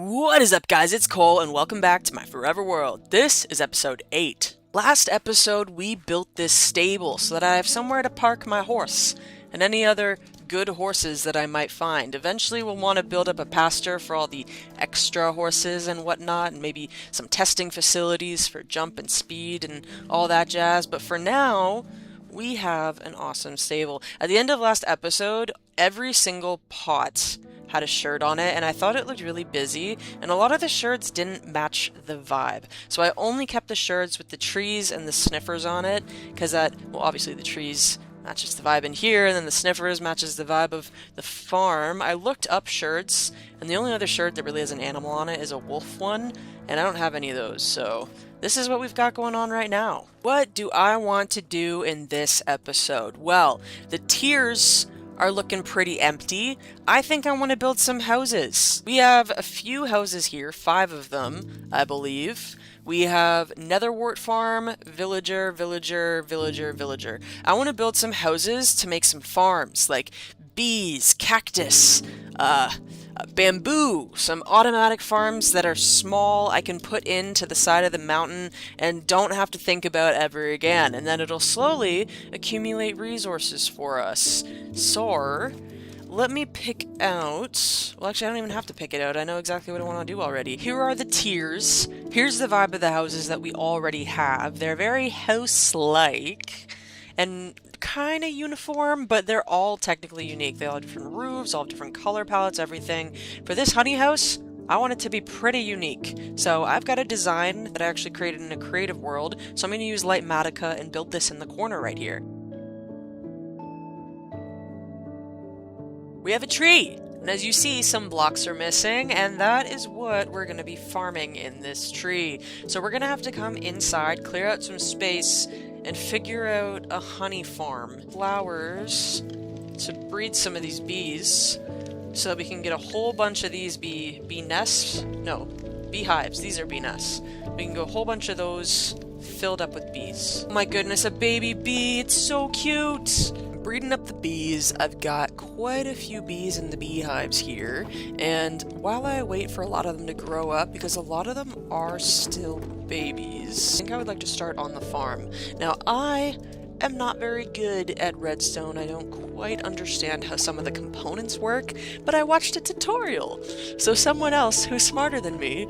What is up, guys? It's Cole, and welcome back to my Forever World. This is episode 8. Last episode, we built this stable so that I have somewhere to park my horse, and any other good horses that I might find. Eventually, we'll want to build up a pasture for all the extra horses and whatnot, and maybe some testing facilities for jump and speed and all that jazz, but for now, we have an awesome stable. At the end of last episode, every single pot had a shirt on it, and I thought it looked really busy, and a lot of the shirts didn't match the vibe. So I only kept the shirts with the trees and the sniffers on it, because obviously the trees matches the vibe in here, and then the sniffers matches the vibe of the farm. I looked up shirts, and the only other shirt that really has an animal on it is a wolf one, and I don't have any of those, so this is what we've got going on right now. What do I want to do in this episode? Well, the tiers are looking pretty empty. I think I want to build some houses. We have a few houses here, 5 of them, I believe. We have Netherwort Farm, Villager, Villager, Villager, Villager. I want to build some houses to make some farms, like bees, cactus, bamboo, some automatic farms that are small I can put into the side of the mountain and don't have to think about ever again, and then it'll slowly accumulate resources for us. So, let me pick out, well actually I don't even have to pick it out, I know exactly what I want to do already. Here are the tiers. Here's the vibe of the houses that we already have. They're very house-like and kind of uniform, but they're all technically unique. They all have different roofs, all have different color palettes, everything. For this honey house, I want it to be pretty unique. So I've got a design that I actually created in a creative world, so I'm going to use light Matica and build this in the corner right here. We have a tree! And as you see, some blocks are missing, and that is what we're going to be farming in this tree. So we're going to have to come inside, clear out some space, and figure out a honey farm. Flowers to breed some of these bees so that we can get a whole bunch of these bee nests. No, beehives. These are bee nests. We can go a whole bunch of those filled up with bees. Oh my goodness, a baby bee. It's so cute. Breeding up the bees, I've got quite a few bees in the beehives here, and while I wait for a lot of them to grow up, because a lot of them are still babies, I think I would like to start on the farm. Now, I am not very good at redstone. I don't quite understand how some of the components work, but I watched a tutorial, so someone else who's smarter than me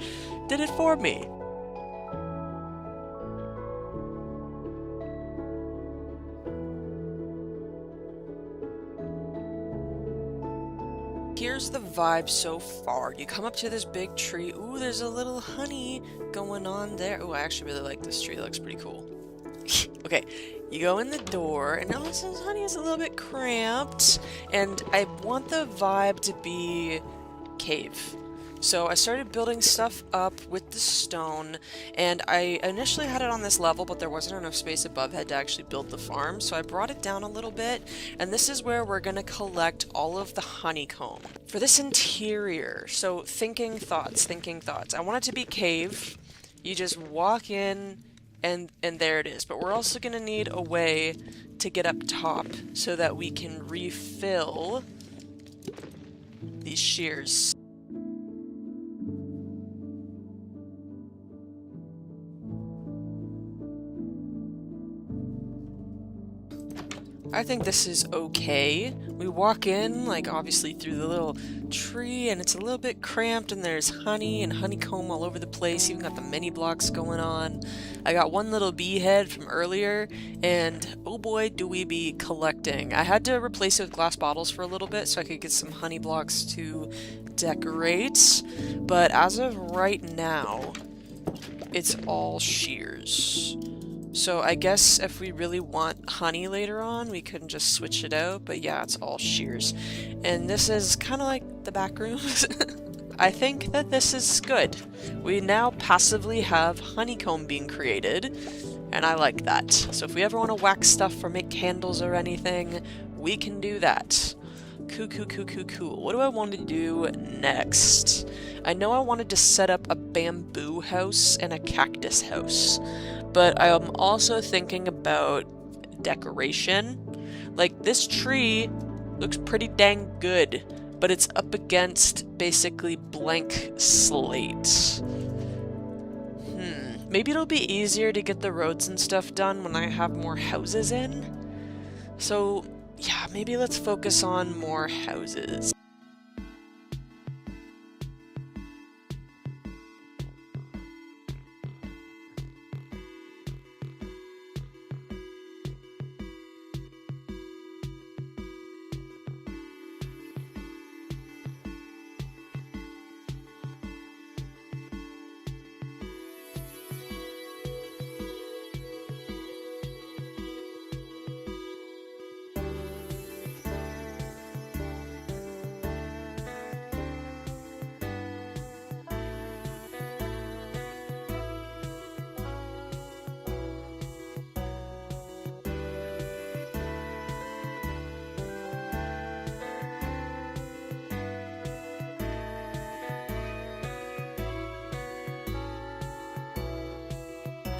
did it for me. Here's the vibe so far. You come up to this big tree. Ooh, there's a little honey going on there. Ooh, I actually really like this tree. It looks pretty cool. Okay, you go in the door, and now this honey is a little bit cramped, and I want the vibe to be cave. So I started building stuff up with the stone, and I initially had it on this level, but there wasn't enough space above head to actually build the farm, so I brought it down a little bit, and this is where we're going to collect all of the honeycomb. For this interior, so thinking thoughts. I want it to be cave. You just walk in, and there it is. But we're also going to need a way to get up top so that we can refill these shears. I think this is okay. We walk in, like, obviously through the little tree, and it's a little bit cramped, and there's honey and honeycomb all over the place. Even got the mini blocks going on. I got one little bee head from earlier, and oh boy, do we be collecting. I had to replace it with glass bottles for a little bit so I could get some honey blocks to decorate, but as of right now, it's all shears. So I guess if we really want honey later on, we couldn't just switch it out, but yeah, it's all shears. And this is kind of like the back rooms. I think that this is good. We now passively have honeycomb being created, and I like that. So if we ever want to wax stuff or make candles or anything, we can do that. Cool. What do I want to do next? I know I wanted to set up a bamboo house and a cactus house, but I am also thinking about decoration. Like, this tree looks pretty dang good, but it's up against basically blank slate. Maybe it'll be easier to get the roads and stuff done when I have more houses in. So yeah, maybe let's focus on more houses.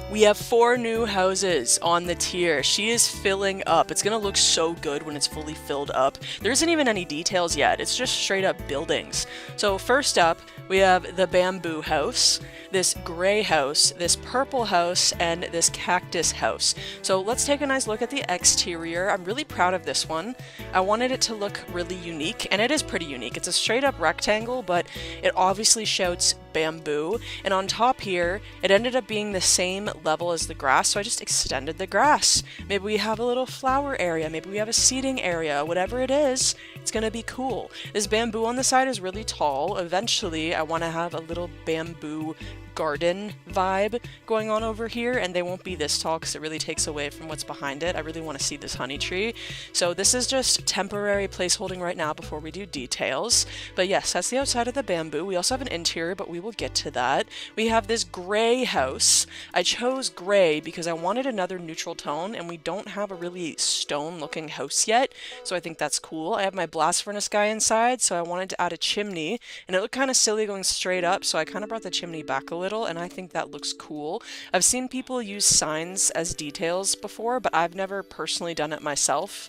We have 4 new houses on the tier. She is filling up. It's gonna look so good when it's fully filled up. There isn't even any details yet. It's just straight up buildings. So first up, we have the bamboo house, this gray house, this purple house, and this cactus house. So let's take a nice look at the exterior. I'm really proud of this one. I wanted it to look really unique, and it is pretty unique. It's a straight up rectangle, but it obviously shouts bamboo. And on top here, it ended up being the same level as the grass, so I just extended the grass. Maybe we have a little flower area, maybe we have a seating area, whatever it is, it's gonna be cool. This bamboo on the side is really tall. Eventually, I want to have a little bamboo garden vibe going on over here, and they won't be this tall because it really takes away from what's behind it. I really want to see this honey tree. So this is just temporary placeholding right now before we do details. But yes, that's the outside of the bamboo. We also have an interior, but we will get to that. We have this gray house. I chose gray because I wanted another neutral tone, and we don't have a really stone looking house yet, so I think that's cool. I have my blast furnace guy inside, so I wanted to add a chimney, and it looked kind of silly going straight up, so I kind of brought the chimney back a little, and I think that looks cool. I've seen people use signs as details before, but I've never personally done it myself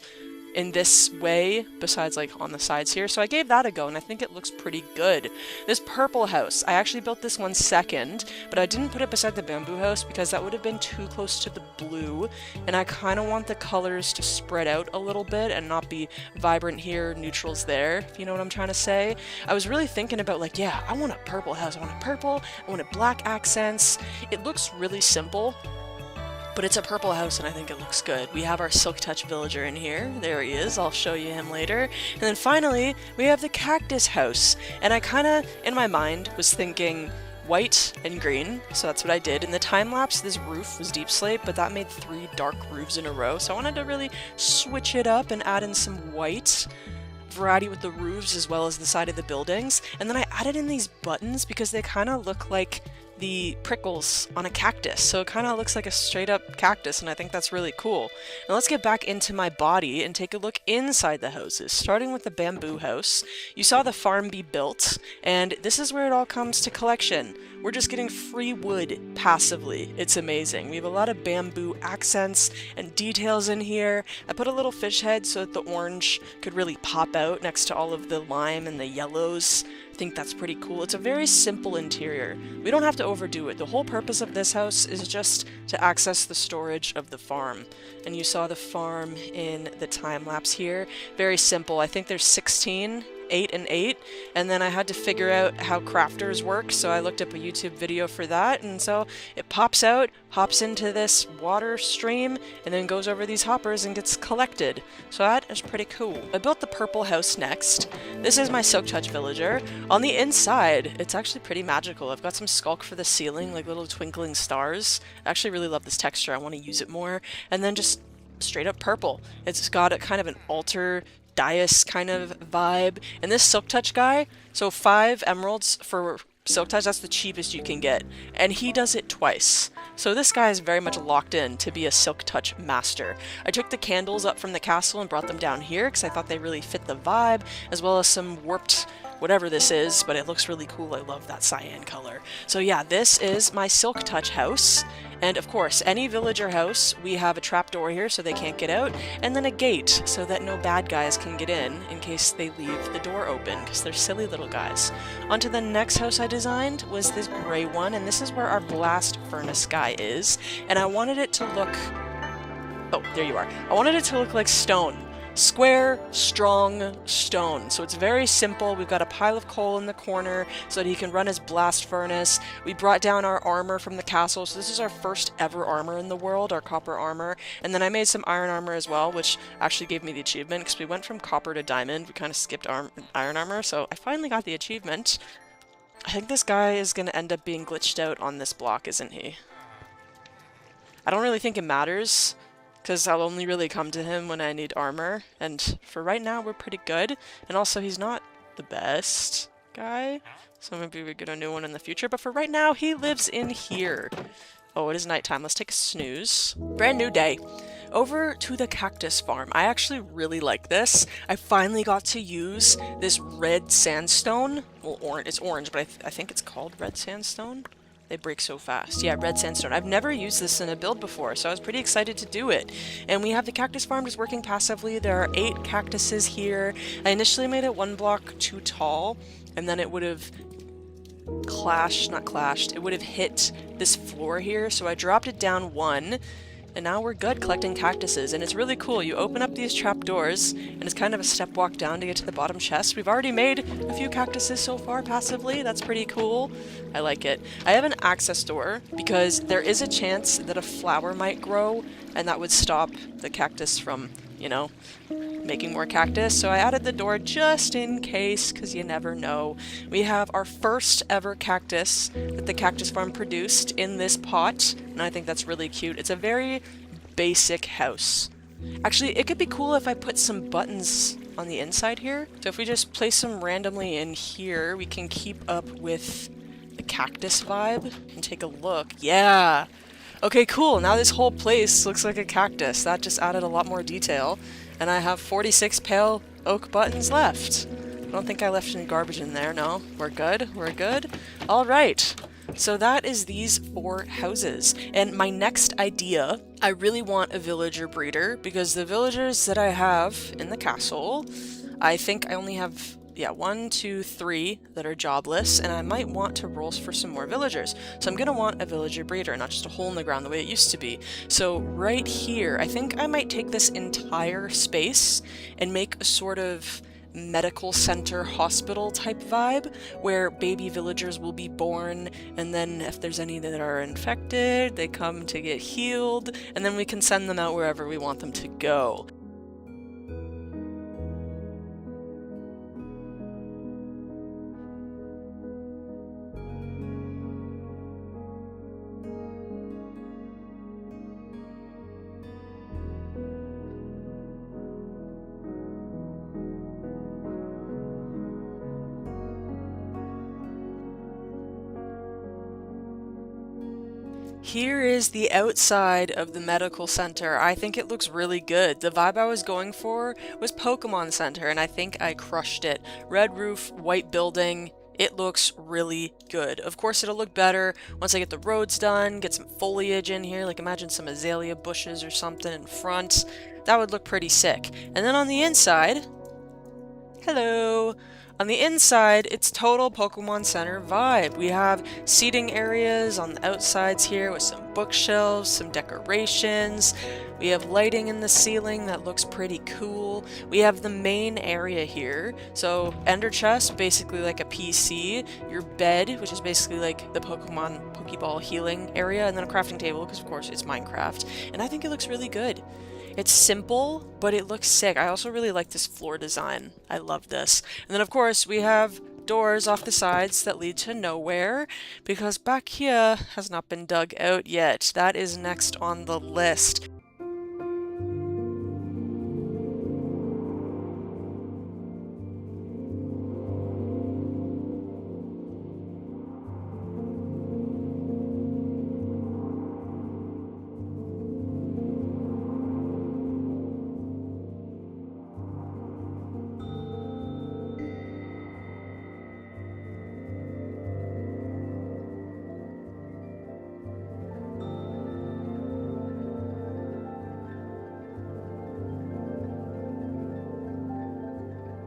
in this way, besides like on the sides here, so I gave that a go, and I think it looks pretty good. This purple house, I actually built this one second, but I didn't put it beside the bamboo house because that would have been too close to the blue, and I kind of want the colors to spread out a little bit and not be vibrant here, neutrals there, if you know what I'm trying to say. I was really thinking about like, yeah, I want a purple house, I want a purple, I want a black accents. It looks really simple, but it's a purple house and I think it looks good. We have our Silk Touch villager in here. There he is. I'll show you him later. And then finally, we have the cactus house. And I kind of, in my mind, was thinking white and green, so that's what I did. In the time lapse, this roof was deep slate, but that made 3 dark roofs in a row, so I wanted to really switch it up and add in some white variety with the roofs as well as the side of the buildings. And then I added in these buttons because they kind of look like the prickles on a cactus, so it kind of looks like a straight up cactus, and I think that's really cool. Now let's get back into my body and take a look inside the houses, starting with the bamboo house. You saw the farm be built, and this is where it all comes to collection. We're just getting free wood passively. It's amazing. We have a lot of bamboo accents and details in here. I put a little fish head so that the orange could really pop out next to all of the lime and the yellows. I think that's pretty cool. It's a very simple interior. We don't have to overdo it. The whole purpose of this house is just to access the storage of the farm. And you saw the farm in the time lapse here. Very simple. I think there's 16. 8 and 8, and then I had to figure out how crafters work, so I looked up a YouTube video for that, and so it pops out, hops into this water stream, and then goes over these hoppers and gets collected. So that is pretty cool. I built the purple house next. This is my Silk Touch villager. On the inside, it's actually pretty magical. I've got some skulk for the ceiling, like little twinkling stars. I actually really love this texture. I want to use it more. And then just straight up purple. It's got a kind of an altar dais kind of vibe. And this Silk Touch guy, so 5 emeralds for Silk Touch, that's the cheapest you can get. And he does it twice. So this guy is very much locked in to be a Silk Touch master. I took the candles up from the castle and brought them down here because I thought they really fit the vibe, as well as some warped whatever this is, but it looks really cool. I love that cyan color. So yeah, this is my Silk Touch house. And of course, any villager house, we have a trapdoor here so they can't get out, and then a gate so that no bad guys can get in case they leave the door open, because they're silly little guys. Onto the next house I designed was this gray one, and this is where our blast furnace guy is. And I wanted it to look... Oh, there you are. I wanted it to look like stone. Square, strong stone. So it's very simple. We've got a pile of coal in the corner so that he can run his blast furnace. We brought down our armor from the castle. So this is our first ever armor in the world, our copper armor. And then I made some iron armor as well, which actually gave me the achievement because we went from copper to diamond. We kind of skipped iron armor, so I finally got the achievement. I think this guy is going to end up being glitched out on this block, isn't he? I don't really think it matters, because I'll only really come to him when I need armor, and for right now we're pretty good. And also he's not the best guy, so maybe we get a new one in the future, but for right now he lives in here. Oh, it is nighttime. Let's take a snooze. Brand new day. Over to the cactus farm. I actually really like this. I finally got to use this red sandstone. Well, it's orange, but I think it's called red sandstone. They break so fast. Yeah, red sandstone. I've never used this in a build before, so I was pretty excited to do it. And we have the cactus farm just working passively. There are 8 cactuses here. I initially made it 1 block too tall, and then it would have it would have hit this floor here, so I dropped it down 1. And now we're good collecting cactuses, and it's really cool. You open up these trapdoors, and it's kind of a step walk down to get to the bottom chest. We've already made a few cactuses so far passively. That's pretty cool. I like it. I have an access door because there is a chance that a flower might grow, and that would stop the cactus from, you know, making more cactus. So I added the door just in case, because you never know. We have our first ever cactus that the cactus farm produced in this pot, and I think that's really cute. It's a very basic house. Actually, it could be cool if I put some buttons on the inside here. So if we just place them randomly in here, we can keep up with the cactus vibe and take a look. Yeah! Okay, cool. Now this whole place looks like a cactus. That just added a lot more detail. And I have 46 pale oak buttons left. I don't think I left any garbage in there, no. We're good, we're good. Alright, so that is these 4 houses. And my next idea, I really want a villager breeder, because the villagers that I have in the castle, I think I only have, 1, 2, 3 that are jobless, and I might want to roll for some more villagers. So I'm gonna want a villager breeder, not just a hole in the ground the way it used to be. So right here, I think I might take this entire space and make a sort of medical center hospital type vibe where baby villagers will be born, and then if there's any that are infected, they come to get healed, and then we can send them out wherever we want them to go. Here is the outside of the medical center. I think it looks really good. The vibe I was going for was Pokemon Center, and I think I crushed it. Red roof, white building. It looks really good. Of course, it'll look better once I get the roads done, get some foliage in here, like imagine some azalea bushes or something in front. That would look pretty sick. And then on the inside, hello! On the inside, it's total Pokemon Center vibe. We have seating areas on the outsides here with some bookshelves, some decorations. We have lighting in the ceiling that looks pretty cool. We have the main area here. So Ender Chest, basically like a PC. Your bed, which is basically like the Pokeball healing area. And then a crafting table, because of course it's Minecraft. And I think it looks really good. It's simple, but it looks sick. I also really like this floor design. I love this. And then of course we have doors off the sides that lead to nowhere, because back here has not been dug out yet. That is next on the list.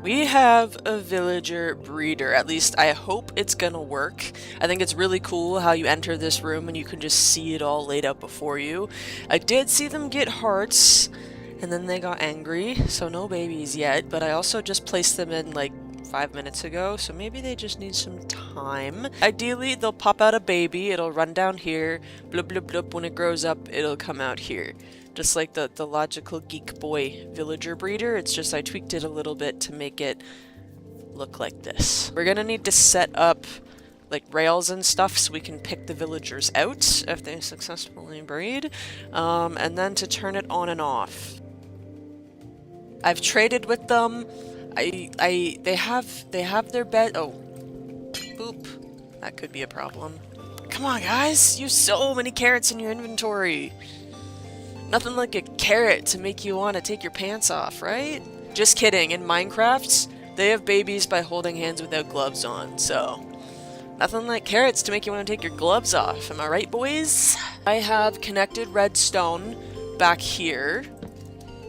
We have a villager breeder. At least I hope it's gonna work. I think it's really cool how you enter this room and you can just see it all laid out before you. I did see them get hearts, and then they got angry, so no babies yet, but I also just placed them in like 5 minutes ago, so maybe they just need some time. Ideally, they'll pop out a baby, it'll run down here, blub blub blub, when it grows up, it'll come out here. Just like the logical geek boy villager breeder, it's just I tweaked it a little bit to make it look like this. We're gonna need to set up like rails and stuff so we can pick the villagers out if they successfully breed, and then to turn it on and off. I've traded with them. They have their bed. Oh, boop. That could be a problem. Come on, guys! You have so many carrots in your inventory. Nothing like a carrot to make you want to take your pants off, right? Just kidding. In Minecraft, they have babies by holding hands without gloves on, so nothing like carrots to make you want to take your gloves off. Am I right, boys? I have connected redstone back here.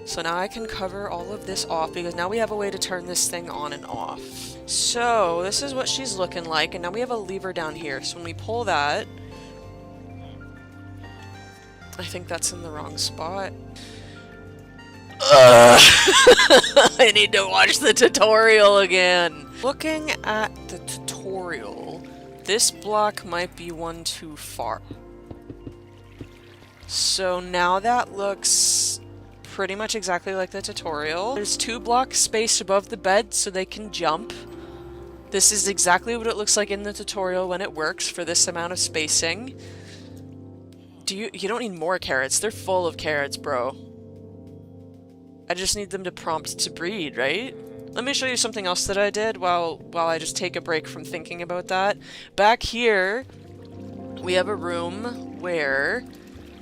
So now I can cover all of this off because now we have a way to turn this thing on and off. So this is what she's looking like, and now we have a lever down here. So when we pull that, I think that's in the wrong spot. I need to watch the tutorial again. Looking at the tutorial, this block might be one too far. So now that looks pretty much exactly like the tutorial. There's 2 blocks spaced above the bed so they can jump. This is exactly what it looks like in the tutorial when it works for this amount of spacing. You don't need more carrots. They're full of carrots, bro. I just need them to prompt to breed, right? Let me show you something else that I did while I just take a break from thinking about that. Back here, we have a room where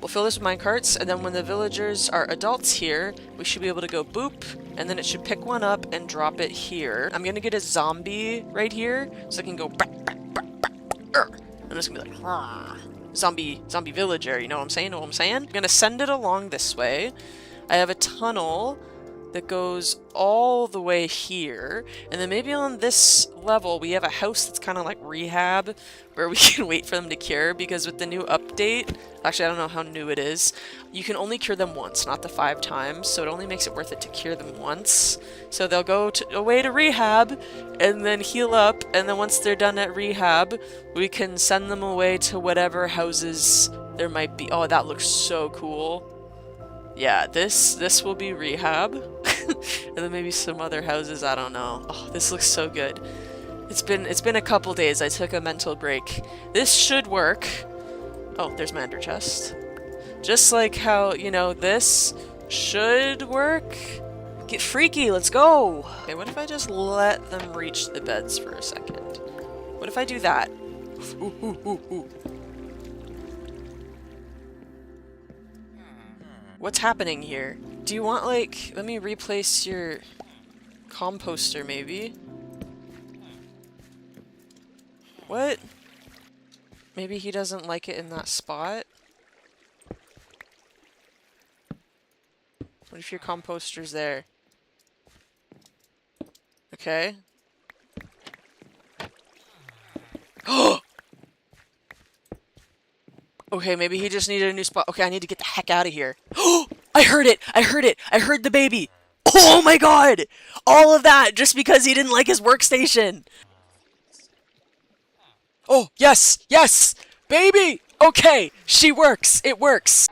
we'll fill this with minecarts, and then when the villagers are adults here, we should be able to go boop, and then it should pick one up and drop it here. I'm gonna get a zombie right here, so I can go I'm just gonna be like, zombie villager, you know what I'm saying? I'm gonna send it along this way. I have a tunnel that goes all the way here, and then maybe on this level we have a house that's kind of like rehab where we can wait for them to cure, because with the new update, actually I don't know how new it is, you can only cure them once, not the 5 times, so it only makes it worth it to cure them once. So they'll go away to rehab and then heal up, and then once they're done at rehab we can send them away to whatever houses there might be. Oh, that looks so cool. Yeah, this will be rehab. And then maybe some other houses, I don't know. Oh, this looks so good. It's been a couple days. I took a mental break. This should work. Oh, there's my ender chest. Just like how, you know, this should work. Get freaky, let's go! Okay, what if I just let them reach the beds for a second? What if I do that? Ooh, ooh, ooh, ooh. What's happening here? Do you want, like, let me replace your composter, maybe? What? Maybe he doesn't like it in that spot? What if your composter's there? Okay. Oh! Okay, maybe he just needed a new spot. Okay, I need to get the heck out of here. Oh! I heard it! I heard it! I heard the baby! Oh my god! All of that just because he didn't like his workstation! Oh, yes! Yes! Baby! Okay! She works! It works!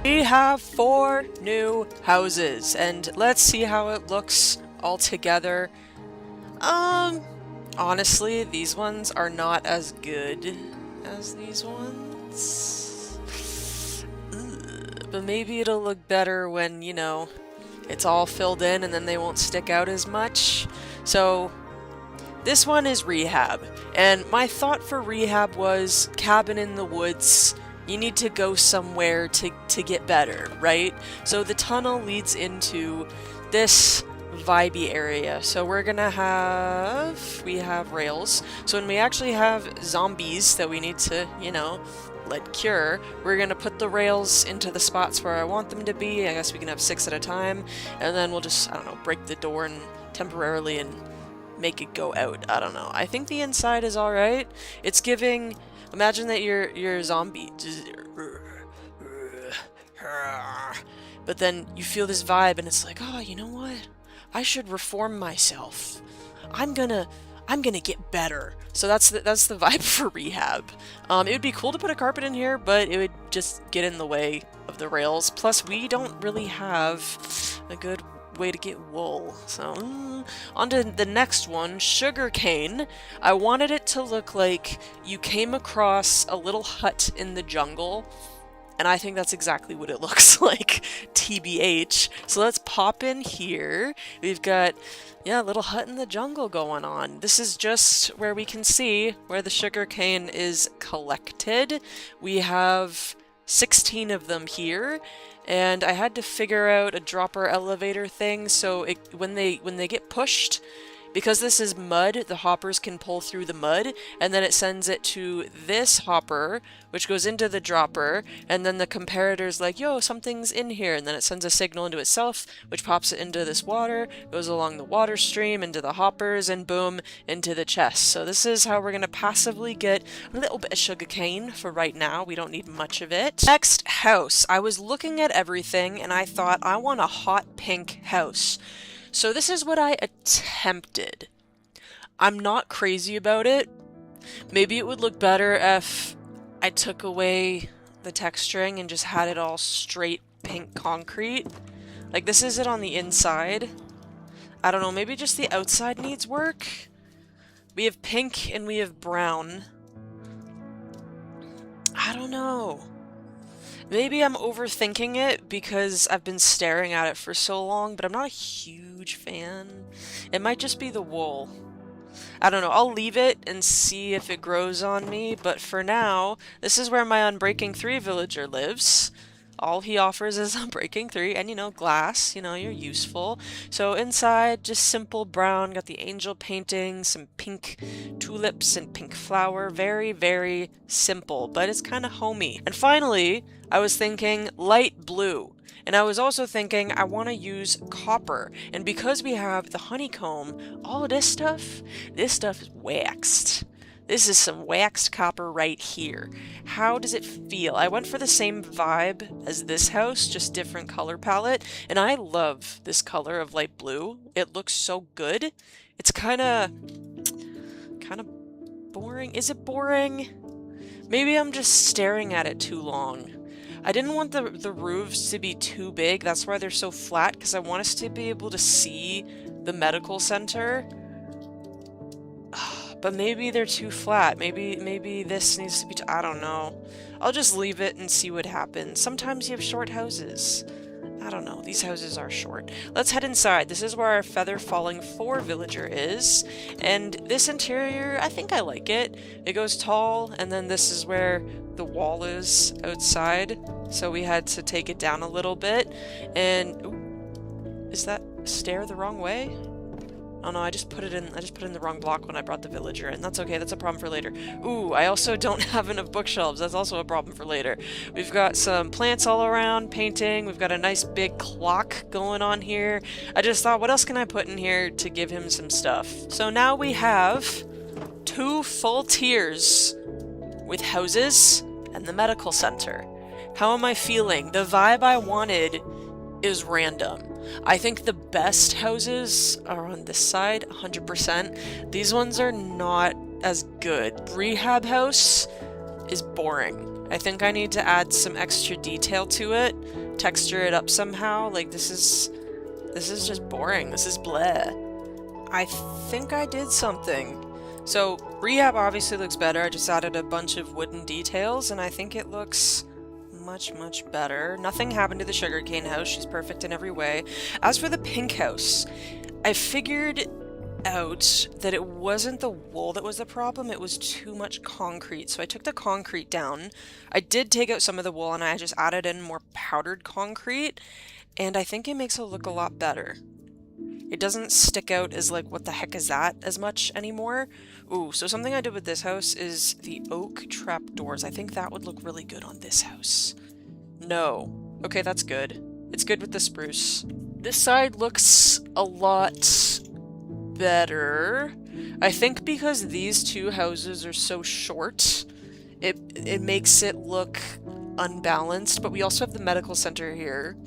We have 4 new houses, and let's see how it looks all together. Honestly, these ones are not as good as these ones. Ugh, but maybe it'll look better when, you know, it's all filled in and then they won't stick out as much. So this one is rehab. And my thought for rehab was cabin in the woods. You need to go somewhere to get better, right? So the tunnel leads into this vibey area. So we have rails. So when we actually have zombies that we need to, you know, let cure, we're gonna put the rails into the spots where I want them to be. I guess we can have 6 at a time, and then we'll just, I don't know, break the door and temporarily and make it go out. I don't know. I think the inside is alright. It's giving, imagine that you're a zombie. But then you feel this vibe and it's like, oh, you know what? I should reform myself. I'm gonna get better. So that's the vibe for rehab. It would be cool to put a carpet in here, but it would just get in the way of the rails. Plus, we don't really have a good way to get wool. So, on to the next one, sugarcane. I wanted it to look like you came across a little hut in the jungle, and I think that's exactly what it looks like, TBH. So let's pop in here. We've got, yeah, a little hut in the jungle going on. This is just where we can see where the sugarcane is collected. We have 16 of them here, and I had to figure out a dropper elevator thing, so when they get pushed, because this is mud, the hoppers can pull through the mud, and then it sends it to this hopper, which goes into the dropper, and then the comparator's like, yo, something's in here, and then it sends a signal into itself, which pops it into this water, goes along the water stream, into the hoppers, and boom, into the chest. So this is how we're gonna passively get a little bit of sugarcane for right now. We don't need much of it. Next, house. I was looking at everything, and I thought, I want a hot pink house. So this is what I attempted. I'm not crazy about it. Maybe it would look better if I took away the texturing and just had it all straight pink concrete. Like, this is it on the inside. I don't know, maybe just the outside needs work? We have pink and we have brown. I don't know. Maybe I'm overthinking it because I've been staring at it for so long, but I'm not a huge fan. It might just be the wool. I don't know, I'll leave it and see if it grows on me, but for now, this is where my Unbreaking 3 villager lives. All he offers is Unbreaking 3, and you know, glass, you know, you're useful. So inside, just simple brown, got the angel painting, some pink tulips and pink flower. Very, very simple, but it's kind of homey. And finally, I was thinking light blue. And I was also thinking I want to use copper. And because we have the honeycomb, all of this stuff is waxed. This is some waxed copper right here. How does it feel? I went for the same vibe as this house, just different color palette, and I love this color of light blue. It looks so good. It's kind of boring. Is it boring? Maybe I'm just staring at it too long. I didn't want the roofs to be too big. That's why they're so flat, because I want us to be able to see the medical center. But maybe they're too flat. Maybe this needs to be I don't know. I'll just leave it and see what happens. Sometimes you have short houses. I don't know. These houses are short. Let's head inside. This is where our Feather Falling 4 villager is. And this interior, I think I like it. It goes tall, and then this is where the wall is outside. So we had to take it down a little bit. And ooh, is that stair the wrong way? Oh no, I just put it in the wrong block when I brought the villager in. That's okay, that's a problem for later. Ooh, I also don't have enough bookshelves. That's also a problem for later. We've got some plants all around, painting. We've got a nice big clock going on here. I just thought, what else can I put in here to give him some stuff? So now we have 2 full tiers with houses and the medical center. How am I feeling? The vibe I wanted is random. I think the best houses are on this side, 100%. These ones are not as good. Rehab house is boring. I think I need to add some extra detail to it, texture it up somehow. Like, this is just boring. This is bleh. I think I did something. So, rehab obviously looks better. I just added a bunch of wooden details, and I think it looks much, much better. Nothing happened to the sugarcane house. She's perfect in every way. As for the pink house, I figured out that it wasn't the wool that was the problem, it was too much concrete. So I took the concrete down. I did take out some of the wool and I just added in more powdered concrete, and I think it makes it look a lot better. It doesn't stick out as like, what the heck is that, as much anymore. Ooh, so something I did with this house is the oak trapdoors. I think that would look really good on this house. No. Okay, that's good. It's good with the spruce. This side looks a lot better. I think because these two houses are so short, it makes it look unbalanced, but we also have the medical center here.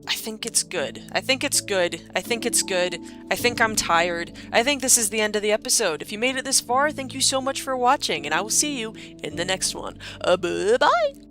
I think it's good. I think it's good. I think it's good. I think I'm tired. I think this is the end of the episode. If you made it this far, thank you so much for watching, and I will see you in the next one. Bye-bye!